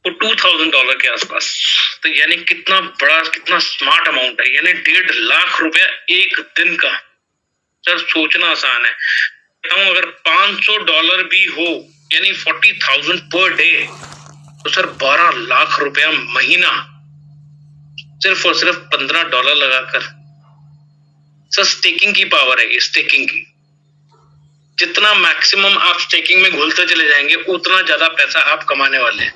वो $2000 के आसपास। तो यानी कितना बड़ा, कितना स्मार्ट अमाउंट है, यानी 1.5 लाख रुपया एक दिन का। सर सोचना आसान है, अगर $500 भी हो यानी 40,000 पर डे, तो सर 12 लाख रुपया महीना सिर्फ और सिर्फ $15 लगाकर। सर स्टेकिंग की पावर है ये, स्टेकिंग की। जितना मैक्सिमम आप स्टेकिंग में घुलते चले जाएंगे उतना ज्यादा पैसा आप कमाने वाले हैं।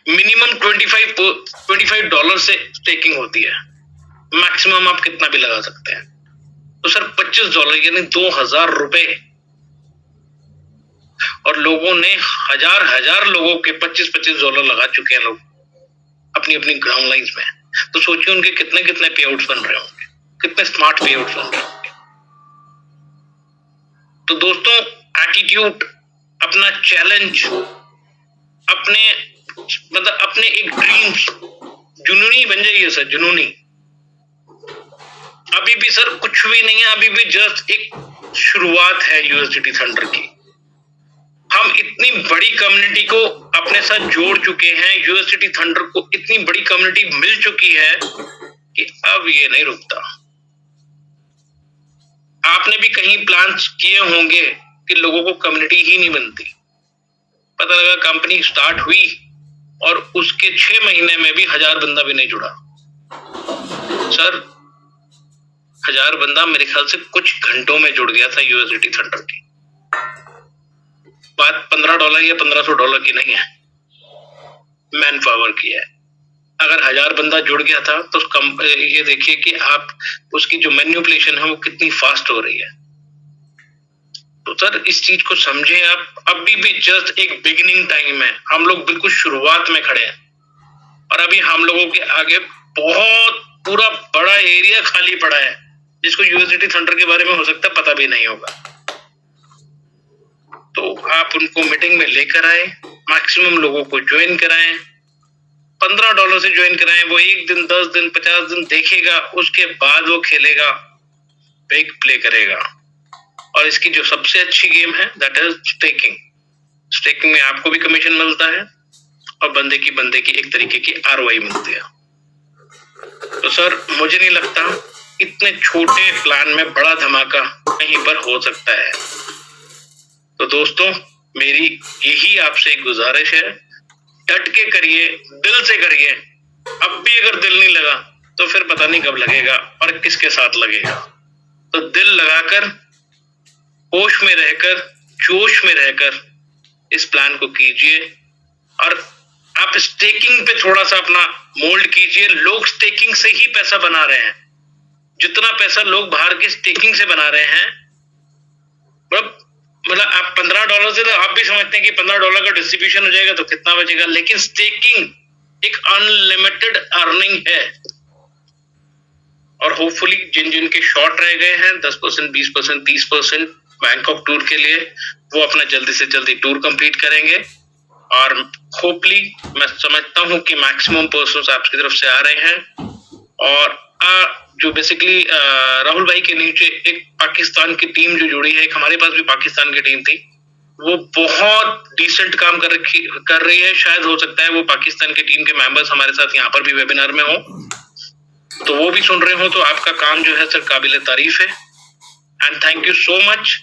मिनिमम $25 से स्टेकिंग होती है, मैक्सिमम आप कितना भी लगा सकते हैं। तो सर $25 यानी 2,000 रुपए, और लोगों ने हजार लोगों के $25 लगा चुके हैं लोग अपनी अपनी ग्राउंड लाइंस में। तो सोचिए उनके कितने कितने पे आउट्स बन रहे होंगे, कितने स्मार्ट पे आउट्स बन रहे होंगे। तो दोस्तों एटीट्यूड, अपना चैलेंज, अपने एक ड्रीम्स, जुनूनी बन जाइए सर, जुनूनी। अभी भी सर कुछ भी नहीं है, अभी भी जस्ट एक शुरुआत है यूनिवर्सिटी थंडर की। हम इतनी बड़ी कम्युनिटी को अपने साथ जोड़ चुके हैं, यूनिवर्सिटी थंडर को इतनी बड़ी कम्युनिटी मिल चुकी है कि अब ये नहीं रुकता। आपने भी कहीं प्लान्स किए होंगे कि लोगों को कम्युनिटी ही नहीं बनती, पता लगा कंपनी स्टार्ट हुई और उसके 6 महीने में भी 1000 बंदा भी नहीं जुड़ा। सर 1000 बंदा मेरे ख्याल से कुछ घंटों में जुड़ गया था यूनिवर्सिटी थंडर की। बात $15 या $1500 की नहीं है, मैन पावर की है। अगर 1000 बंदा जुड़ गया था तो ये देखिए कि आप उसकी जो मैन्युपुलेशन है वो कितनी फास्ट हो रही है। तो सर इस चीज को समझे आप, अभी भी जस्ट एक बिगिनिंग टाइम है, हम लोग बिल्कुल शुरुआत में खड़े हैं और अभी हम लोगों के आगे बहुत पूरा बड़ा एरिया खाली पड़ा है जिसको यूनिवर्सिटी थंडर के बारे में हो सकता है पता भी नहीं होगा। तो आप उनको मीटिंग में लेकर आए, मैक्सिमम लोगों को ज्वाइन कराएं, $15 से ज्वाइन कराएं। वो 1 दिन, 10 दिन, 50 दिन देखेगा, उसके बाद वो खेलेगा, बिग प्ले करेगा। और इसकी जो सबसे अच्छी गेम है दैट इज स्टेकिंग। स्टेकिंग में आपको भी कमीशन मिलता है और बंदे की एक तरीके की ROI मिलती है। तो सर मुझे नहीं लगता इतने छोटे प्लान में बड़ा धमाका कहीं पर हो सकता है। तो दोस्तों मेरी यही आपसे एक गुजारिश है, डट के करिए, दिल से करिए। अब भी अगर दिल नहीं लगा तो फिर पता नहीं कब लगेगा और किसके साथ लगेगा। तो दिल लगाकर, होश में रहकर, जोश में रहकर इस प्लान को कीजिए। और आप स्टेकिंग पे थोड़ा सा अपना मोल्ड कीजिए। लोग स्टेकिंग से ही पैसा बना रहे हैं, जितना पैसा लोग बाहर के स्टेकिंग से बना रहे हैं। मतलब आप $15 से, तो आप भी समझते हैं कि $15 का डिस्ट्रीब्यूशन हो जाएगा तो कितना बचेगा, लेकिन स्टेकिंग एक अनलिमिटेड अर्निंग है। और होपफुली जिन जिन के शॉर्ट रह गए हैं 10%, 20%, 30% बैंकॉक टूर के लिए, वो अपना जल्दी से जल्दी टूर कंप्लीट करेंगे। और होपफुली मैं समझता हूं कि मैक्सिमम पर्सन्स आपकी तरफ से आ रहे हैं। और जो बेसिकली राहुल भाई के नीचे एक पाकिस्तान की टीम जो जुड़ी है, एक हमारे पास भी पाकिस्तान की टीम थी, वो बहुत डिसेंट काम कर रही है। शायद हो सकता है वो पाकिस्तान की टीम के मेंबर्स हमारे साथ यहाँ पर भी वेबिनार में हो, तो वो भी सुन रहे हो। तो आपका काम जो है सर काबिल तारीफ है। And thank you so much.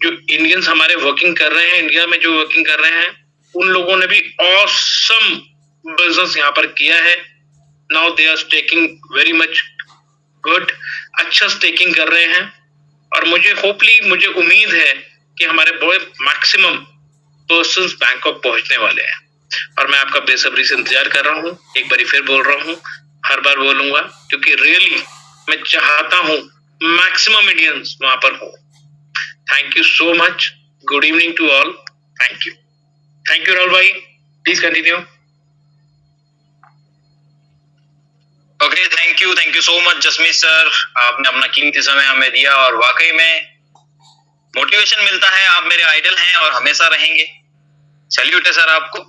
जो इंडियंस हमारे वर्किंग कर रहे हैं, इंडिया में जो वर्किंग कर रहे हैं, उन लोगों ने भी ऑसम बिजनेस यहाँ पर किया है। Now they are stacking very much good, अच्छा स्टेकिंग कर रहे हैं। और मुझे उम्मीद है कि हमारे बहुत मैक्सिमम पर्सन्स बैंकॉक पहुंचने वाले हैं। और मैं आपका बेसब्री से इंतजार कर रहा हूँ। एक बार फिर बोल रहा हूँ, हर बार बोलूंगा, क्योंकि रियली मैं चाहता हूँ मैक्सिमम इंडियंस वहां पर हो। Thank you so much. Good evening to all. Thank you Rahul भाई, please continue. Okay, thank you so much Jasmeet sir. आपने अपना कीमती समय हमें दिया और वाकई में मोटिवेशन मिलता है। आप मेरे आइडल हैं और हमेशा रहेंगे। सैल्यूट है सर आपको,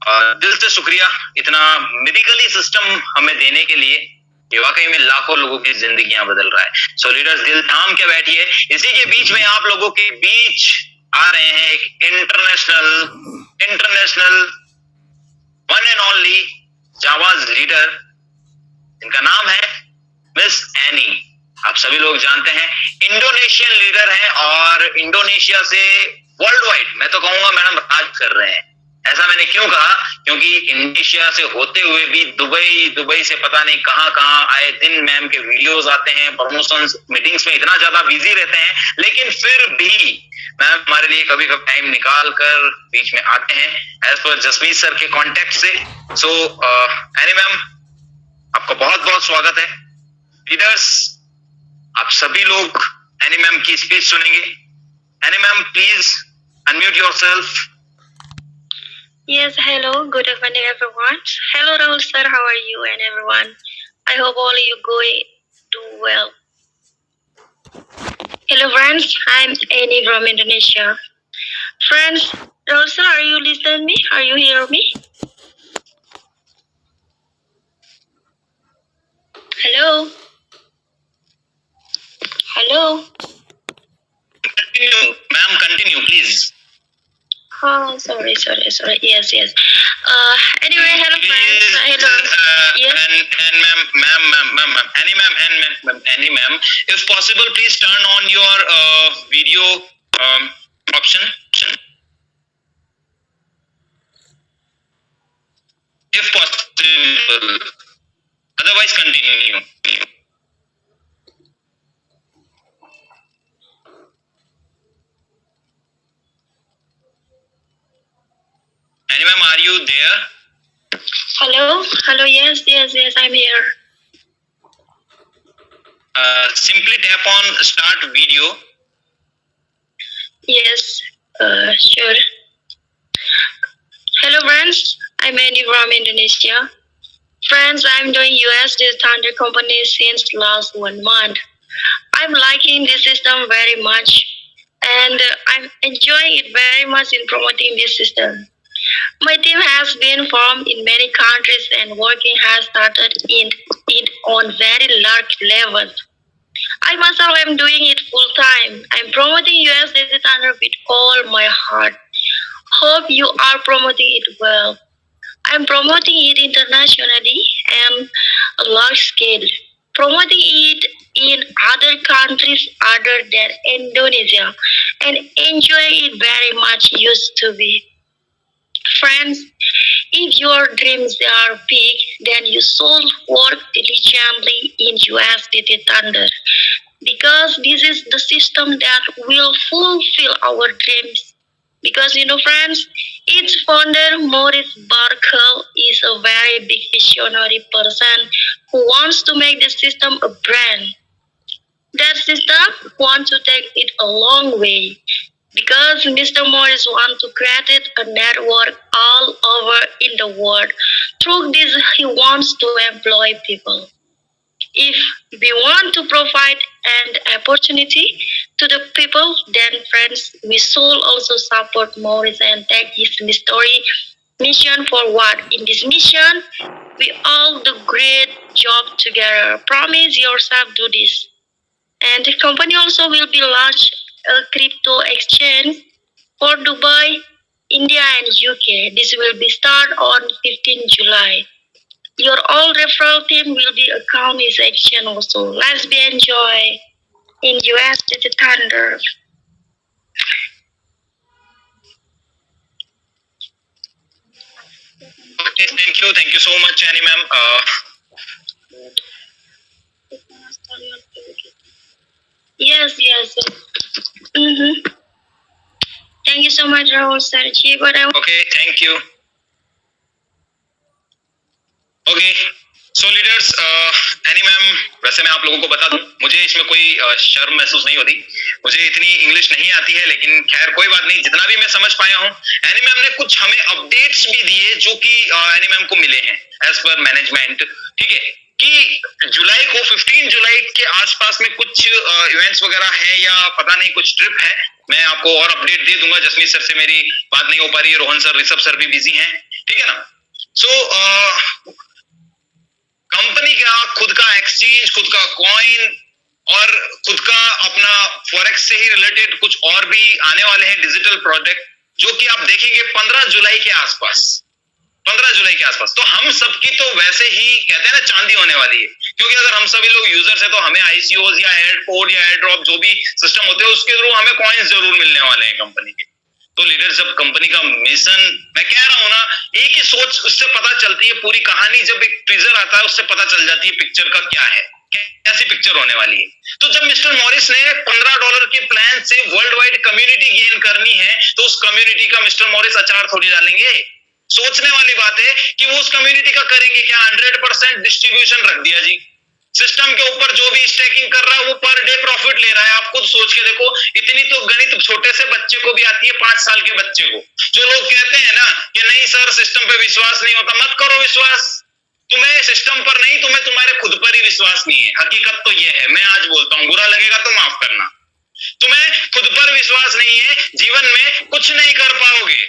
और दिल से शुक्रिया इतना मेडिकली सिस्टम हमें देने के लिए। ये वाकई में लाखों लोगों की जिंदगियां बदल रहा है। सो लीडर्स, दिल थाम के बैठिए। इसी के बीच में आप लोगों के बीच आ रहे हैं एक इंटरनेशनल and only जावाज लीडर, इनका नाम है मिस एनी। आप सभी लोग जानते हैं इंडोनेशियन लीडर हैं और इंडोनेशिया से वर्ल्ड वाइड मैं तो कहूंगा मैडम राज कर रहे हैं। ऐसा मैंने क्यों कहा, क्योंकि इंडोनेशिया से होते हुए भी दुबई से पता नहीं कहां कहां आए दिन मैम के वीडियोस आते हैं, प्रमोशंस मीटिंग्स में इतना ज्यादा बिजी रहते हैं, लेकिन फिर भी मैम हमारे लिए कभी कभी टाइम निकाल कर बीच में आते हैं एज पर जसमीत सर के कॉन्टेक्ट से। सो एनी मैम आपका बहुत बहुत स्वागत है। लीडर्स आप सभी लोग एनी मैम की स्पीच सुनेंगे। Any ma'am please unmute yourself. Yes, hello. Good evening, everyone. Hello, Rahul sir. How are you and everyone? I hope all you do well. Hello, friends. I'm Annie from Indonesia. Friends, Rahul sir, are you listening me? Are you hear me? Hello. Hello. Continue, ma'am. Continue, please. Oh, sorry. Yes. Anyway, hello friends. Hello. Yes. And ma'am, Annie ma'am, if possible, please turn on your video option. If possible. Otherwise, continue. Annie ma'am, are you there? Hello. Yes. I'm here. Simply tap on start video. Yes. Sure. Hello, friends. I'm Annie from Indonesia. Friends, I'm doing US this Thunder company since last 1 month. I'm liking this system very much, and I'm enjoying it very much in promoting this system. My team has been formed in many countries and working has started in it on very large levels. I myself am doing it full time. I'm promoting US Data Thunder with all my heart. Hope you are promoting it well. I'm promoting it internationally and a large scale. Promoting it in other countries other than Indonesia and enjoying it very much used to be. Friends, if your dreams are big, then you should work diligently in US Data Thunder because this is the system that will fulfill our dreams. Because friends, its founder Maurice Barkel is a very big visionary person who wants to make the system a brand. That system wants to take it a long way because Mr. Morris wants to create a network all over in the world. Through this, he wants to employ people. If we want to provide an opportunity to the people, then friends, we should also support Morris and take his mission forward. In this mission, we all do great job together. Promise yourself do this. And the company also will be launched a crypto exchange for Dubai, India and UK. This will be start on 15 July. Your all referral team will be account is action also. Let's be enjoy in US Data Thunder. Okay, thank you so much, Annie ma'am. Yes. Thank you so much, Rahul sir. Okay, thank you. Okay, so leaders, any ma'am, वैसे मैं आप लोगों को बता दूं, मुझे इसमें कोई शर्म महसूस नहीं होती। मुझे इतनी इंग्लिश नहीं आती है, लेकिन खैर कोई बात नहीं, जितना भी मैं समझ पाया हूं। एनी मैम ने कुछ हमें अपडेट्स भी दिए जो कि एनी मैम को मिले हैं एज पर मैनेजमेंट, ठीक है, कि जुलाई को 15 जुलाई के आसपास में कुछ इवेंट्स वगैरह है या पता नहीं कुछ ट्रिप है। मैं आपको और अपडेट दे दूंगा। जसमीत सर से मेरी बात नहीं हो पा रही है, रोहन सर, ऋषभ सर भी बिजी हैं, ठीक है ना। सो कंपनी का खुद का एक्सचेंज, खुद का कॉइन और खुद का अपना फॉरेक्स से ही रिलेटेड कुछ और भी आने वाले हैं डिजिटल प्रोडक्ट, जो कि आप देखेंगे 15 जुलाई के आसपास। 15 जुलाई के आसपास। तो हम सबकी तो वैसे ही कहते हैं ना चांदी होने वाली है, क्योंकि अगर हम सभी लोग यूजर्स है तो हमें आईसीओज या एयरपोर्ट या एयर ड्रॉप जो भी सिस्टम होते हैं उसके थ्रू हमें कॉइन्स जरूर मिलने वाले हैं कंपनी के। तो लीडर्स, जब कंपनी का मिशन, मैं कह रहा हूं ना, एक ही सोच, उससे पता चलती है पूरी कहानी। जब एक टीजर आता है उससे पता चल जाती है पिक्चर का क्या है, कैसी पिक्चर होने वाली है। तो जब मिस्टर मॉरिस ने $15 के प्लान से वर्ल्ड वाइड कम्युनिटी गेन करनी है, तो उस कम्युनिटी का मिस्टर मॉरिस अचार थोड़ी डालेंगे। सोचने वाली बात है कि वो उस कम्युनिटी का करेंगे क्या? 100% डिस्ट्रीब्यूशन रख दिया जी। सिस्टम के ऊपर जो भी स्टेकिंग कर रहा है वो पर डे प्रॉफिट ले रहा है। आप खुद सोच के देखो, इतनी तो गणित छोटे से बच्चे को भी आती है, 5 साल के बच्चे को। जो लोग कहते हैं ना कि नहीं सर सिस्टम पे विश्वास नहीं होता, मत करो विश्वास। तुम्हें सिस्टम पर नहीं, तुम्हें तुम्हारे खुद पर ही विश्वास नहीं है। हकीकत तो ये है, मैं आज बोलता हूं, बुरा लगेगा तो माफ करना। तुम्हें खुद पर विश्वास नहीं है, जीवन में कुछ नहीं कर पाओगे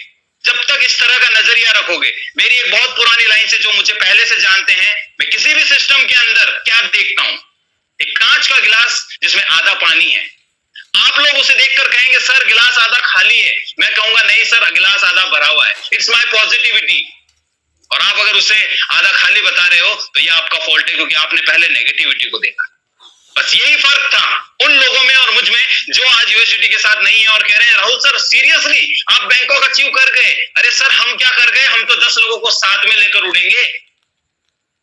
जब तक इस तरह का नजरिया रखोगे। मेरी एक बहुत पुरानी लाइन से, जो मुझे पहले से जानते हैं, मैं किसी भी सिस्टम के अंदर क्या देखता हूं, एक कांच का गिलास जिसमें आधा पानी है। आप लोग उसे देखकर कहेंगे सर गिलास आधा खाली है, मैं कहूंगा नहीं सर गिलास आधा भरा हुआ है। It's my positivity. और आप अगर उसे आधा खाली बता रहे हो तो ये आपका फॉल्ट है, क्योंकि आपने पहले नेगेटिविटी को देखा। बस यही फर्क था उन लोगों में और मुझ में जो आज यूएसडीटी के साथ नहीं है और कह रहे हैं राहुल सर सीरियसली आप बैंकॉक अचीव कर गए। अरे सर हम क्या कर गए, हम तो 10 लोगों को साथ में लेकर उड़ेंगे।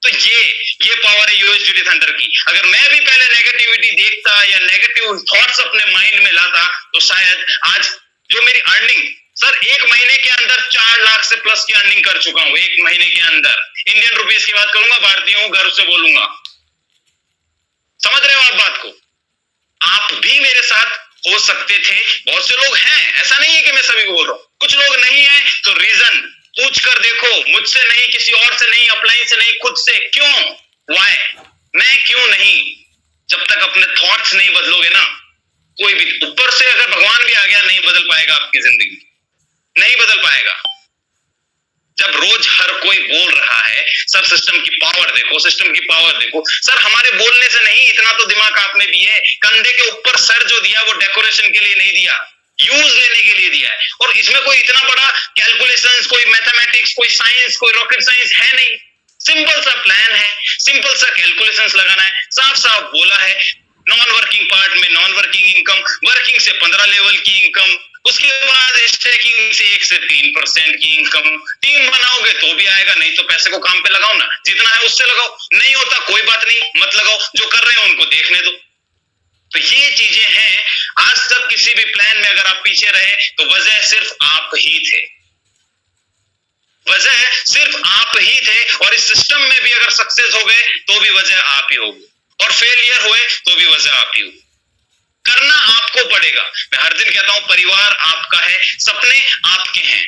तो ये पावर है यूएसडीटी थंडर की। अगर मैं भी पहले नेगेटिविटी देखता या नेगेटिव थॉट्स अपने माइंड में लाता तो शायद आज जो मेरी अर्निंग, सर 1 महीने के अंदर 4 लाख से प्लस की अर्निंग कर चुका हूं। 1 महीने के अंदर इंडियन रुपीस की बात करूंगा, भारतीय हूं, गर्व से बोलूंगा। समझ रहे हो आप बात को? आप भी मेरे साथ हो सकते थे। बहुत से लोग हैं, ऐसा नहीं है कि मैं सभी को बोल रहा हूं। कुछ लोग नहीं है तो रीजन पूछ कर देखो, मुझसे नहीं, किसी और से नहीं, अपलाइन से नहीं, खुद से। क्यों? वाई? मैं क्यों नहीं? जब तक अपने थॉट्स नहीं बदलोगे ना, कोई भी ऊपर से अगर भगवान भी आ गया नहीं बदल पाएगा आपकी जिंदगी, नहीं बदल पाएगा। जब रोज हर कोई बोल रहा है सर सिस्टम की पावर देखो, सिस्टम की पावर देखो, सर हमारे बोलने से नहीं, इतना तो दिमाग आपने दिया है। कंधे के ऊपर सर जो दिया वो डेकोरेशन के लिए नहीं दिया, यूज लेने के लिए दिया है। और इसमें कोई इतना बड़ा कैलकुलेशंस, कोई मैथमेटिक्स, कोई साइंस, कोई रॉकेट साइंस है नहीं। सिंपल सा प्लान है, सिंपल सा कैलकुलेशंस लगाना है। साफ साफ बोला है, नॉन वर्किंग पार्ट में नॉन वर्किंग इनकम, वर्किंग से 15 लेवल की इनकम, उसके बाद स्टेकिंग से 1 से 3% की इनकम। टीम बनाओगे तो भी आएगा, नहीं तो पैसे को काम पे लगाओ ना, जितना है उससे लगाओ। नहीं होता कोई बात नहीं, मत लगाओ, जो कर रहे हो उनको देखने दो। तो ये चीजें हैं। आज तक किसी भी प्लान में अगर आप पीछे रहे तो वजह सिर्फ आप ही थे, वजह सिर्फ आप ही थे। और इस सिस्टम में भी अगर सक्सेस हो गए तो भी वजह आप ही होगी, और फेलियर हुए तो भी वजह आप ही होगी। करना आपको पड़ेगा। मैं हर दिन कहता हूं परिवार आपका है, सपने आपके हैं।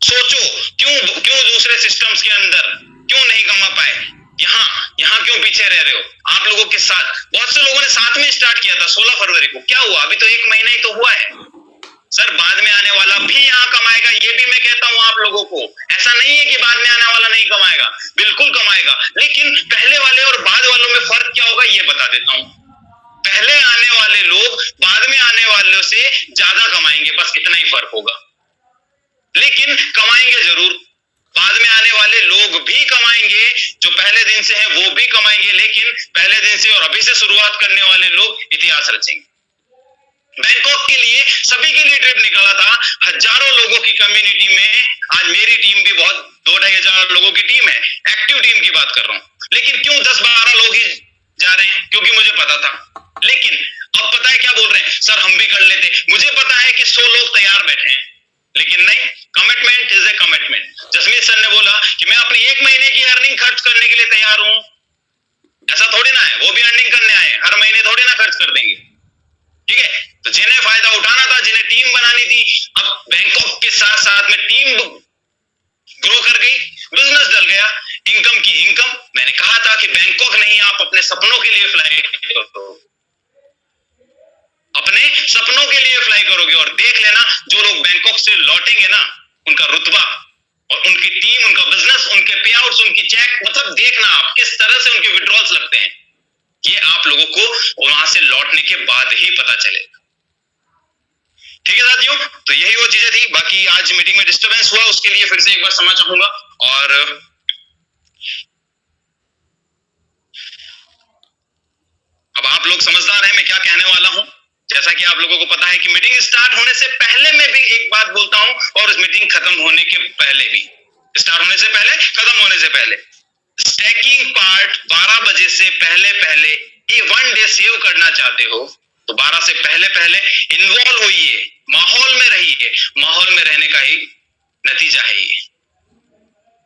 सोचो क्यों दूसरे सिस्टम्स के अंदर क्यों नहीं कमा पाए, यहां क्यों पीछे रह रहे हो? आप लोगों के साथ बहुत से लोगों ने साथ में स्टार्ट किया था 16 फरवरी को, क्या हुआ? अभी तो 1 महीना ही तो हुआ है। सर बाद में आने वाला भी यहां कमाएगा, ये भी मैं कहता हूं आप लोगों को। ऐसा नहीं है कि बाद में आने वाला नहीं कमाएगा, बिल्कुल कमाएगा। लेकिन पहले वाले और बाद वालों में फर्क क्या होगा ये बता देता हूं। पहले आने वाले लोग बाद में आने वालों से ज्यादा कमाएंगे, बस इतना ही फर्क होगा। लेकिन कमाएंगे जरूर। बाद में आने वाले लोग भी कमाएंगे, जो पहले दिन से हैं वो भी कमाएंगे, लेकिन पहले दिन से और अभी से शुरुआत करने वाले लोग इतिहास रचेंगे। बैंकॉक के लिए सभी के लिए ट्रिप निकाला था, हजारों लोगों की कम्युनिटी में। आज मेरी टीम भी बहुत 2-2.5 हजार लोगों की टीम है, एक्टिव टीम की बात कर रहा हूं। लेकिन क्यों 10-12 लोग ही जा रहे हैं? क्योंकि मुझे पता था। लेकिन अब पता है क्या बोल रहे हैं, सर हम भी कर लेते। मुझे पता है कि 100 लोग तैयार बैठे हैं, लेकिन नहीं, commitment is a commitment. Jasmeet sir ने बोला कि मैं अपनी 1 महीने की अर्निंग खर्च करने के लिए तैयार हूं। ऐसा थोड़ी ना है, वो भी अर्निंग करने आए, हर महीने थोड़ी ना खर्च कर देंगे, ठीक है? तो जिन्हें फायदा उठाना था, जिन्हें टीम बनानी थी, अब बैंकॉक के साथ साथ में टीम ग्रो कर गई, बिजनेस डल गया, इनकम की इनकम। मैंने कहा था कि बैंकॉक नहीं, आप अपने सपनों के लिए फ्लाई करो, अपने सपनों के लिए फ्लाई करोगे। और देख लेना जो लोग बैंकॉक से लौटेंगे ना, उनका रुतबा और उनकी टीम, उनका बिजनेस, उनके पे आउट्स, उनकी चेक, मतलब देखना आप किस तरह से उनके विड्रॉल्स लगते हैं, ये आप लोगों को वहां से लौटने के बाद ही पता चलेगा। ठीक है साथियों, तो यही वो चीजें थी। बाकी आज मीटिंग में डिस्टरबेंस हुआ, उसके लिए फिर से एक बार क्षमा चाहूंगा। और अब आप लोग समझदार हैं मैं क्या कहने वाला हूं। जैसा कि आप लोगों को पता है कि मीटिंग स्टार्ट होने से पहले मैं भी एक बात बोलता हूं और उस मीटिंग खत्म होने के पहले भी, स्टार्ट होने से पहले, खत्म होने से पहले, स्टैकिंग पार्ट 12 बजे से पहले पहले ये 1 डे सेव करना चाहते हो तो 12 से पहले पहले इन्वॉल्व होइए, माहौल में रहिए। माहौल में रहने का ही नतीजा है ये।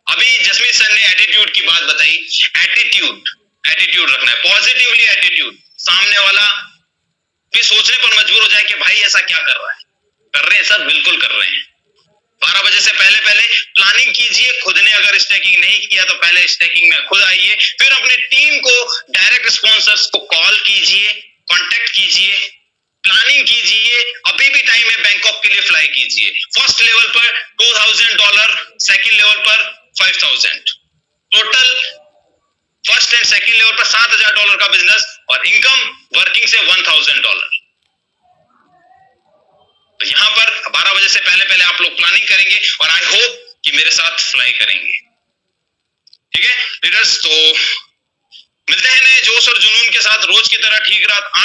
अभी जसमीत सर ने एटीट्यूड की बात बताई। एटीट्यूड रखना है, पॉजिटिवली एटीट्यूड। सामने वाला भी सोचने पर मजबूर हो जाए कि भाई ऐसा क्या कर रहा है। कर रहे हैं सर, बिल्कुल कर रहे हैं। 12 बजे से पहले पहले प्लानिंग कीजिए। खुद ने अगर स्टैकिंग नहीं किया तो पहले स्टैकिंग में खुद आइए, फिर अपने टीम को, डायरेक्ट स्पॉन्सर्स को कॉल कीजिए, कांटेक्ट कीजिए, प्लानिंग कीजिए। अभी भी टाइम है, बैंकॉक के लिए फ्लाई कीजिए। फर्स्ट लेवल पर $2000, सेकंड लेवल पर 5000, total first and second level पर $7000 का बिजनेस और इनकम वर्किंग से $1000। तो यहां पर 12 बजे से पहले पहले आप लोग प्लानिंग करेंगे और आई होप कि मेरे साथ फ्लाई करेंगे। ठीक है लीडर्स, तो मिलते हैं नए जोश और जुनून के साथ रोज की तरह ठीक रात 8